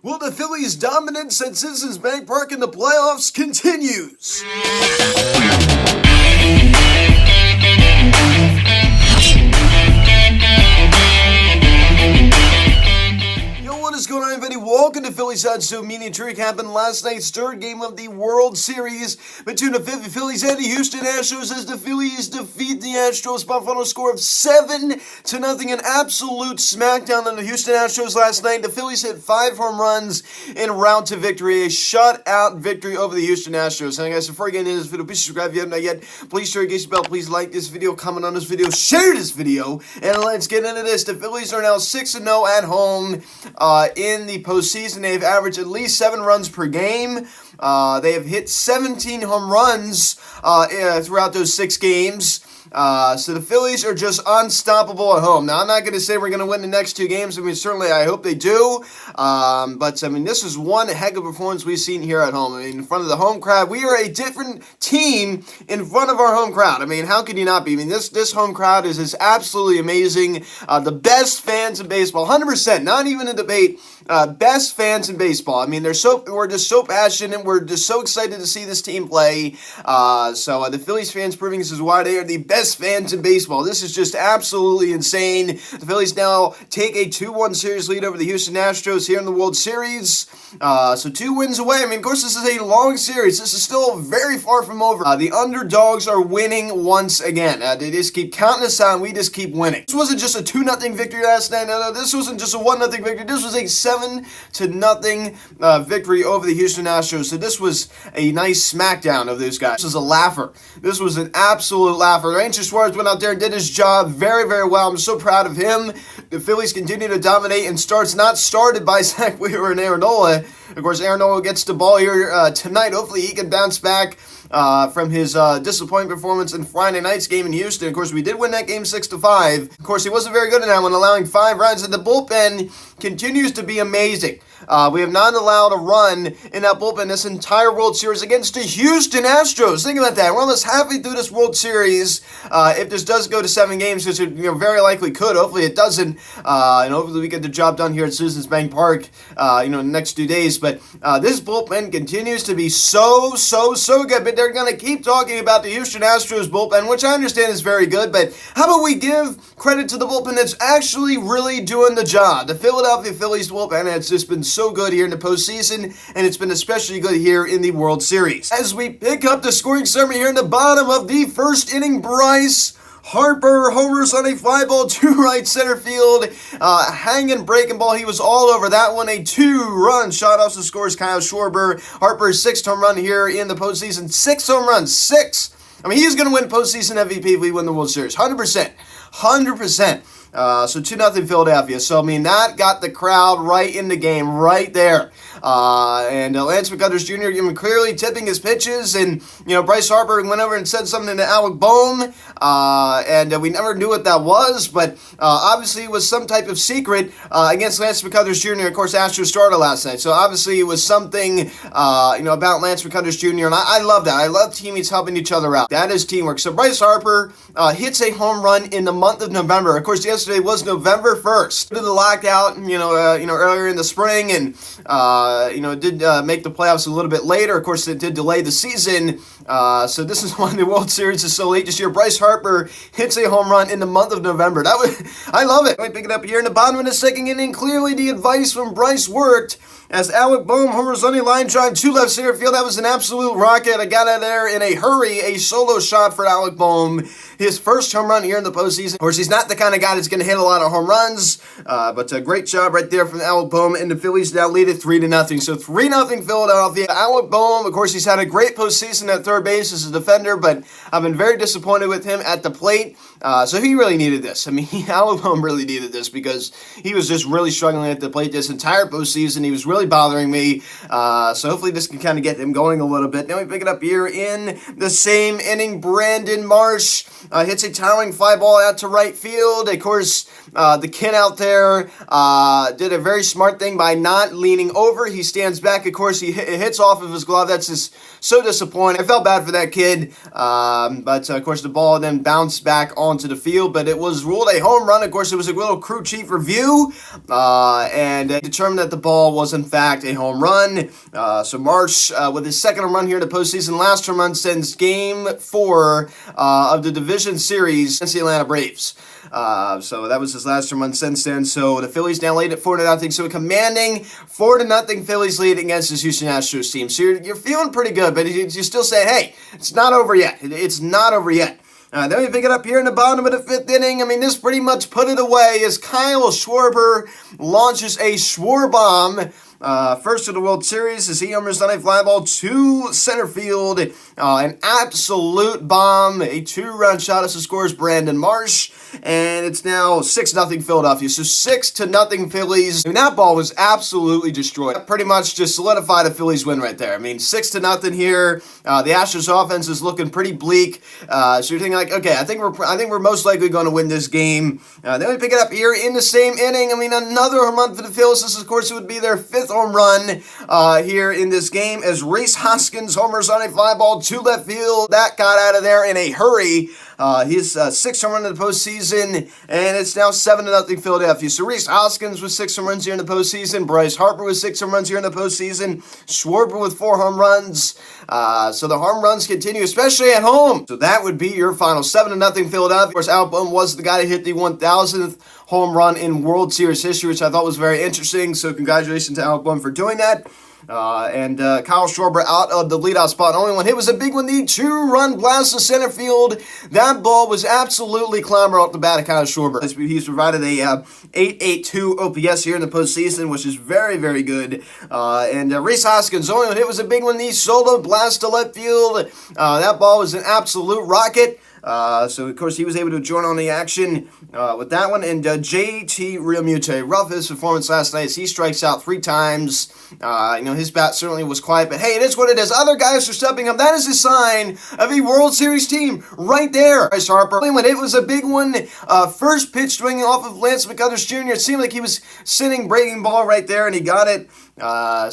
Will the Phillies' dominance at Citizens Bank Park in the playoffs continues? What is going on, everybody? Welcome to Phillies Side Media Trick. Happened last night's third game of the World Series between the Phillies and the Houston Astros as the Phillies defeat the Astros by a final score of 7-0. An absolute smackdown on the Houston Astros last night. The Phillies hit 5 home runs en route to victory. A shutout victory over the Houston Astros. And guys, before we get into this video, please subscribe if you haven't not yet. Please share, engage the bell. Please like this video, comment on this video, share this video, and let's get into this. The Phillies are now 6-0 at home. In the postseason, they've averaged at least 7 runs per game. They have hit 17 home runs throughout those 6 games. So the Phillies are just unstoppable at home. Now, I'm not going to say we're going to win the next 2 games. I mean, certainly I hope they do. But, I mean, this is one heck of a performance we've seen here at home. I mean, in front of the home crowd, we are a different team in front of our home crowd. I mean, how can you not be? I mean, this home crowd is absolutely amazing. The best fans in baseball, 100%, not even a debate. Best fans in baseball. I mean, we're just so passionate. We're just so excited to see this team play. So the Phillies fans proving this is why they are the best fans in baseball. This is just absolutely insane. The Phillies now take a 2-1 series lead over the Houston Astros here in the World Series. So 2 wins away. I mean, of course, this is a long series. This is still very far from over. The underdogs are winning once again. They just keep counting us out, and we just keep winning. This wasn't just a 2-0 victory last night. No, this wasn't just a 1-0 victory. This was a 7-0 victory over the Houston Astros. So this was a nice smackdown of those guys. This was a laugher. This was an absolute laugher. Ranger Suarez went out there and did his job very, very well. I'm so proud of him. The Phillies continue to dominate, and not started by Zach Wheeler and Aaron Nola. Of course, Aaron Nola gets the ball here tonight. Hopefully he can bounce back from his disappointing performance in Friday night's game in Houston. Of course, we did win that game 6-5. Of course, he wasn't very good in that one, allowing 5 runs, and the bullpen continues to be amazing. We have not allowed a run in that bullpen this entire World Series against the Houston Astros. Think about that. We're almost halfway through this World Series. If this does go to 7 games, which it very likely could. Hopefully it doesn't. And hopefully we get the job done here at Citizens Bank Park, in the next 2 days. But this bullpen continues to be so good. But they're going to keep talking about the Houston Astros bullpen, which I understand is very good. But how about we give credit to the bullpen that's actually really doing the job? The Philadelphia Phillies bullpen has just been so good here in the postseason, and it's been especially good here in the World Series. As we pick up the scoring summary here in the bottom of the first inning, Bryce Harper homers on a fly ball to right center field. Hanging breaking ball. He was all over that one. A 2-run shot also scores Kyle Schwarber. Harper's 6th home run here in the postseason. 6 home runs. 6. I mean, he's going to win postseason MVP if we win the World Series. 100%. 100%. So 2-0 Philadelphia. So, I mean, that got the crowd right in the game, right there. And Lance McCullers Jr. Clearly tipping his pitches, and Bryce Harper went over and said something to Alec Boehm, and we never knew what that was, but obviously it was some type of secret against Lance McCullers Jr. Of course, Astros started last night, so obviously it was something about Lance McCullers Jr. And I love that. I love teammates helping each other out. That is teamwork. So Bryce Harper hits a home run in the month of November. Of course, yesterday was November 1st. Did the lockout, earlier in the spring, and it did make the playoffs a little bit later. Of course, it did delay the season. So this is why the World Series is so late this year. Bryce Harper hits a home run in the month of November. I love it. We pick it up here in the bottom of the second inning. Clearly, the advice from Bryce worked as Alec Boehm homers on a line drive to left center field. That was an absolute rocket. I got out of there in a hurry. A solo shot for Alec Boehm. His first home run here in the postseason. Of course, he's not the kind of guy that's going to hit a lot of home runs, but a great job right there from Alec Boehm, and the Phillies now lead it 3-0. So 3-0 Philadelphia. Alec Boehm, of course, he's had a great postseason at third base as a defender, but I've been very disappointed with him at the plate. So he really needed this. I mean, Alec Boehm really needed this because he was just really struggling at the plate this entire postseason. He was really bothering me. So hopefully this can kind of get him going a little bit. Now we pick it up here in the same inning. Brandon Marsh hits a towering fly ball out to right field. Of course, the kid out there did a very smart thing by not leaning over. He stands back. Of course, he hits off of his glove. That's just so disappointing. I felt bad for that kid. But of course, the ball then bounced back on ball into the field, but it was ruled a home run. Of course, it was a little crew chief review, and determined that the ball was in fact a home run. So Marsh, with his second home run here in the postseason, last home run since Game 4 of the division series against the Atlanta Braves. So that was his last home run since then. So the Phillies now lead at 4-0. So a commanding 4-0 Phillies lead against this Houston Astros team. So you're feeling pretty good, but you still say, hey, it's not over yet. It's not over yet. Then we pick it up here in the bottom of the fifth inning. I mean, this pretty much put it away as Kyle Schwarber launches a Schwar bomb. First of the World Series as he homers on a fly ball to center field. An absolute bomb. A 2-run shot as the scores Brandon Marsh. And it's now 6-0 Philadelphia. So 6-0 Phillies. I mean, that ball was absolutely destroyed. That pretty much just solidified a Phillies win right there. I mean, 6-0 here. The Astros offense is looking pretty bleak. So you're thinking like, okay, I think we're most likely going to win this game. Then we pick it up here in the same inning. I mean, another home run for the Phillies. This, of course, would be their 5th home run here in this game as Rhys Hoskins homers on a fly ball to left field. That got out of there in a hurry. His 6th home run in the postseason, and it's now 7-0 Philadelphia. So Rhys Hoskins with 6 home runs here in the postseason. Bryce Harper with 6 home runs here in the postseason. Schwarber with 4 home runs. So the home runs continue, especially at home. So that would be your final 7-0 Philadelphia. Of course, Alec Bohm was the guy that hit the 1,000th home run in World Series history, which I thought was very interesting. So congratulations to Alec Bohm for doing that. And Kyle Schwarber out of the leadoff spot. Only one hit was a big one, the 2-run blast to center field. That ball was absolutely clamber off the bat of Kyle Schwarber. He's provided a 8.82 OPS here in the postseason, which is very, very good. And Rhys Hoskins, only one hit was a big one, the solo blast to left field. That ball was an absolute rocket. So, of course, he was able to join on the action with that one. And JT Realmuto, roughest performance last night as he strikes out 3 times. His bat certainly was quiet, but hey, it is what it is. Other guys are stepping up. That is a sign of a World Series team right there. Bryce Harper, when it was a big one, first pitch swinging off of Lance McCullers Jr. It seemed like he was sitting breaking ball right there, and he got it.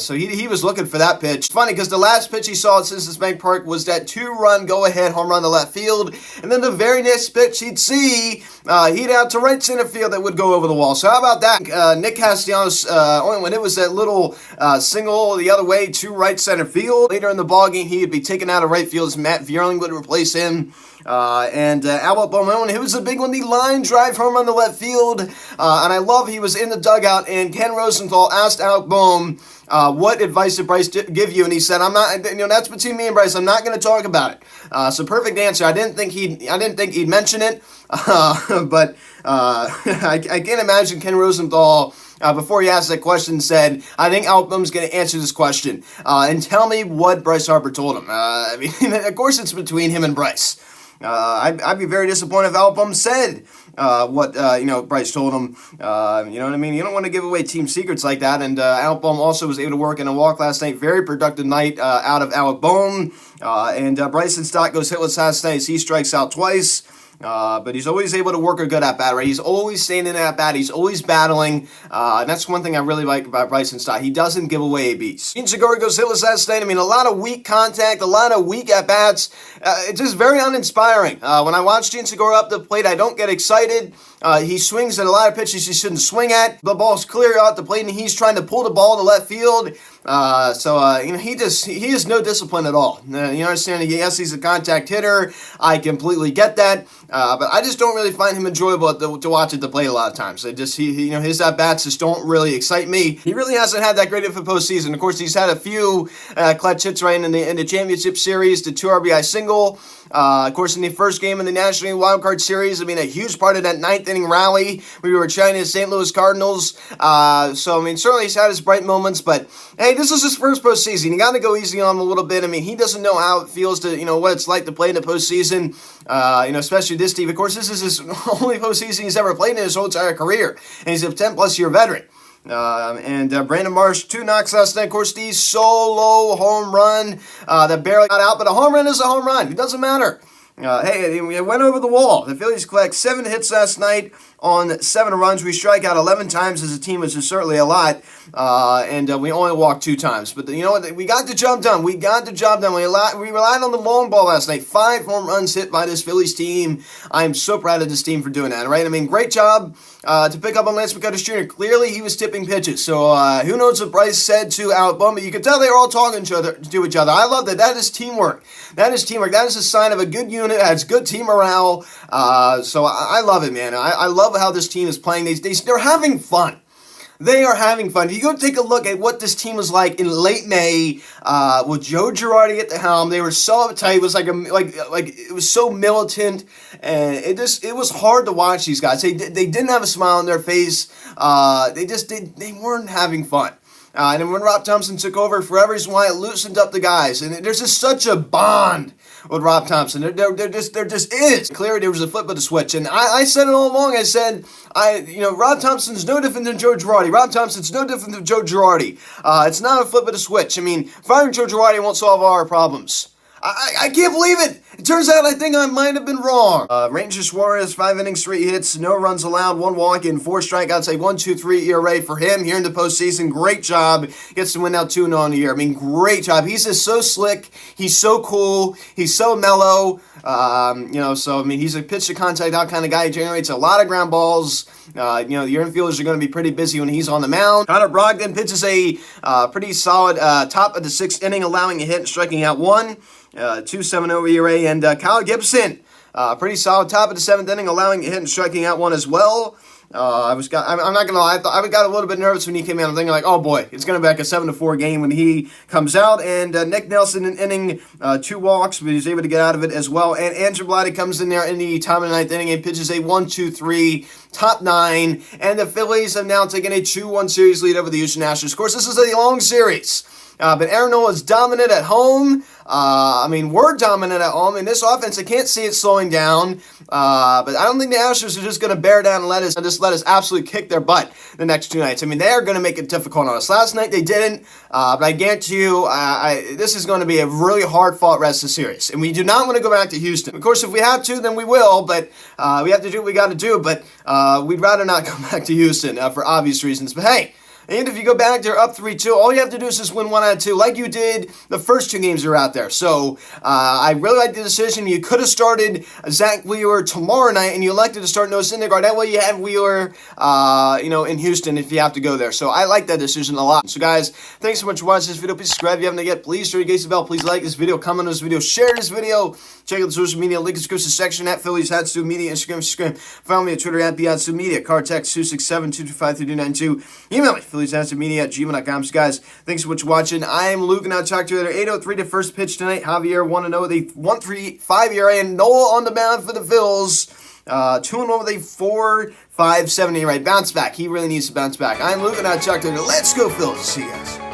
So he was looking for that pitch. It's funny because the last pitch he saw at Citizens Bank Park was that 2-run go-ahead home run to left field. And then the very next pitch he'd see, he'd out to right center field that would go over the wall. So how about that? Nick Castellanos, only when it was that little single the other way to right center field. Later in the ballgame, he'd be taken out of right field as Matt Vierling would replace him. Albert Bowman, it was a big one, the line drive home on the left field, and I love he was in the dugout, and Ken Rosenthal asked Alec Bohm, what advice did Bryce give you? And he said, I'm not, that's between me and Bryce, I'm not going to talk about it. So perfect answer. I didn't think he'd mention it, but I can't imagine Ken Rosenthal, before he asked that question, said, I think Alec Bohm's going to answer this question, and tell me what Bryce Harper told him. Of course it's between him and Bryce. I'd be very disappointed if Alec Bohm said what Bryce told him. You know what I mean? You don't want to give away team secrets like that. And Alec Bohm also was able to work in a walk last night. Very productive night out of Alec Bohm. And Bryson Stott goes hitless last night as he strikes out twice. But he's always able to work a good at-bat, right? He's always staying in at-bat. He's always battling. And that's one thing I really like about Bryson Stott. He doesn't give away ABs. Gene Segura goes hitless last night. I mean, a lot of weak contact, a lot of weak at-bats. It's just very uninspiring. When I watch Gene Segura up the plate, I don't get excited. He swings at a lot of pitches he shouldn't swing at. The ball's clear out the plate, and he's trying to pull the ball to left field. He has no discipline at all. You understand? Yes, he's a contact hitter. I completely get that. But I just don't really find him enjoyable to watch at the plate a lot of times. His at-bats just don't really excite me. He really hasn't had that great of a postseason. Of course, he's had a few clutch hits right in the championship series, the 2 RBI single. Of course, in the first game in the National League Wild Card Series, a huge part of that 9th inning rally, we were trying to St. Louis Cardinals. Certainly he's had his bright moments, but hey, this is his first postseason. You got to go easy on him a little bit. He doesn't know how it feels to, what it's like to play in the postseason, especially this team. Of course, this is his only postseason he's ever played in his whole entire career, and he's a 10-plus year veteran. Brandon Marsh, 2 knocks last night. Of course, the solo home run that barely got out, but a home run is a home run. It doesn't matter. It went over the wall. The Phillies collect 7 hits last night on 7 runs. We strike out 11 times as a team, which is certainly a lot. And we only walked 2 times. But you know what? We got the job done. We relied on the long ball last night. 5 home runs hit by this Phillies team. I am so proud of this team for doing that, right? I mean, great job to pick up on Lance McCullers Jr. Clearly, he was tipping pitches. So who knows what Bryce said to Album, but you could tell they were all talking to each other. I love that. That is teamwork. That is teamwork. That is a sign of a good unit. Has good team morale. So I love it, man. I love how this team is playing. They're having fun. They are having fun. You go take a look at what this team was like in late May with Joe Girardi at the helm. They were so uptight. It was like it was so militant, and it was hard to watch these guys. They didn't have a smile on their face. They weren't having fun. And then when Rob Thompson took over, for every reason why it loosened up the guys, and there's just such a bond with Rob Thompson. There just is. Clearly, there was a flip of the switch, and I said it all along. I said, Rob Thompson's no different than Joe Girardi. Rob Thompson's no different than Joe Girardi. It's not a flip of the switch. I mean, firing Joe Girardi won't solve all our problems. I can't believe it. It turns out I think I might have been wrong. Rangers Suarez, 5 innings, 3 hits, no runs allowed, 1 walk, and 4 strikeouts. A 1.23 ERA for him here in the postseason. Great job. Gets to win now 2-0 on the year. I mean, great job. He's just so slick. He's so cool. He's so mellow. So I mean, he's a pitch to contact out kind of guy. He generates a lot of ground balls. The infielders are going to be pretty busy when he's on the mound. Connor Brogdon pitches a pretty solid top of the 6th inning, allowing a hit and striking out 1. 2.70 ERA, and Kyle Gibson, pretty solid top of the 7th inning, allowing a hit and striking out 1 as well. I'm not gonna lie, I got a little bit nervous when he came in. I'm thinking like, oh boy, it's gonna be like a 7-4 game when he comes out. And Nick Nelson in inning 2 walks, but he's able to get out of it as well. And Andrew Blatty comes in there in the top of the 9th inning and pitches a 1-2-3 top 9. And the Phillies have now taken a 2-1 series lead over the Houston Astros. Of course, this is a long series. But Aaron Nola is dominant at home. We're dominant at home. In this offense, I can't see it slowing down. But I don't think the Astros are just going to bear down and let us absolutely kick their butt the next 2 nights. I mean, they are going to make it difficult on us. Last night they didn't. But I guarantee you, this is going to be a really hard-fought rest of the series. And we do not want to go back to Houston. Of course, if we have to, then we will. But we have to do what we got to do. But we'd rather not come back to Houston for obvious reasons. But hey, and if you go back there up 3-2, all you have to do is just win 1 out of 2, like you did the first 2 games you were out there. So I really like the decision. You could have started Zach Wheeler tomorrow night, and you elected to start Noah Syndergaard. That way you have Wheeler, in Houston if you have to go there. So I like that decision a lot. So guys, thanks so much for watching this video. Please subscribe if you haven't yet. Please turn the bell. Please like this video, comment on this video, share this video. Check out the social media link in the description section at Phillies Hatsu Media, Instagram. Follow me on Twitter at Hatsu Media. Card text 267-225-3292. Email me, PhilliesHatsuMedia@gmail.com. So guys, thanks so much for watching. I am Luke, and I'll talk to you later. 8:03 to first pitch tonight. Javier 1-0 with a 1.35 ERA, and Nola on the mound for the Phils. 2-1 with a 4.57 ERA. Bounce back. He really needs to bounce back. I'm Luke, and I'll talk to you later. Let's go, Phils. See you guys.